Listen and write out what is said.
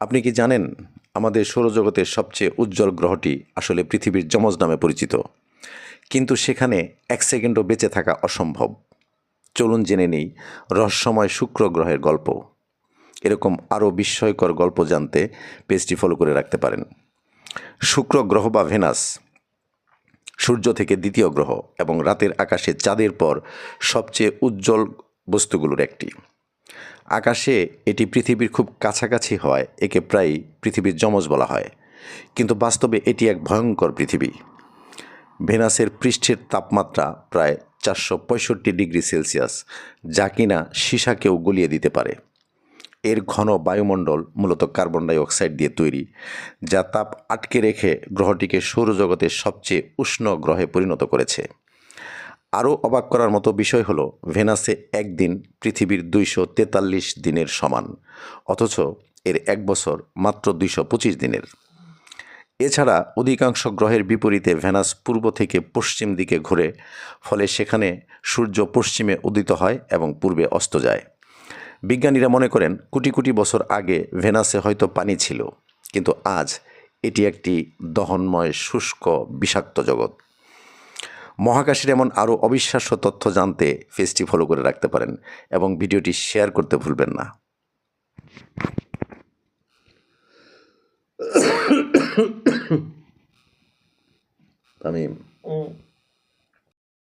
আপনি কি জানেন আমাদের সৌরজগতের সবচেয়ে উজ্জ্বল গ্রহটি আসলে পৃথিবীর যমজ নামে পরিচিত, কিন্তু সেখানে এক সেকেন্ডও বেঁচে থাকা অসম্ভব। চলুন জেনে নেই রহস্যময় শুক্র গ্রহের গল্প। এরকম আরও বিস্ময়কর গল্প জানতে পেজটি ফলো করে রাখতে পারেন। শুক্র গ্রহ বা ভেনাস সূর্য থেকে দ্বিতীয় গ্রহ এবং রাতের আকাশে চাঁদের পর সবচেয়ে উজ্জ্বল বস্তুগুলোর একটি। আকাশে এটি পৃথিবীর খুব কাছাকাছি হওয়ায় একে প্রায়ই পৃথিবীর যমজ বলা হয়, কিন্তু বাস্তবে এটি এক ভয়ঙ্কর পৃথিবী। ভেনাসের পৃষ্ঠের তাপমাত্রা প্রায় 465 ডিগ্রি সেলসিয়াস, যা কিনা সীসাকেও গলিয়ে দিতে পারে। এর ঘন বায়ুমণ্ডল মূলত কার্বন ডাই অক্সাইড দিয়ে তৈরি, যা তাপ আটকে রেখে গ্রহটিকে সৌরজগতের সবচেয়ে উষ্ণ গ্রহে পরিণত করেছে। আরও অবাক করার মতো বিষয় হলো, ভেনাসে একদিন পৃথিবীর 243 দিনের সমান, অথচ এর এক বছর মাত্র 225 দিনের। এছাড়া অধিকাংশ গ্রহের বিপরীতে ভেনাস পূর্ব থেকে পশ্চিম দিকে ঘোরে, ফলে সেখানে সূর্য পশ্চিমে উদিত হয় এবং পূর্বে অস্ত যায়। বিজ্ঞানীরা মনে করেন কোটি কোটি বছর আগে ভেনাসে হয়তো পানি ছিল, কিন্তু আজ এটি একটি দহনময় শুষ্ক বিষাক্ত জগৎ। মহাকাশের এমন আরও অবিশ্বাস্য তথ্য জানতে পেজটি ফলো করে রাখতে পারেন এবং ভিডিওটি শেয়ার করতে ভুলবেন না। আমি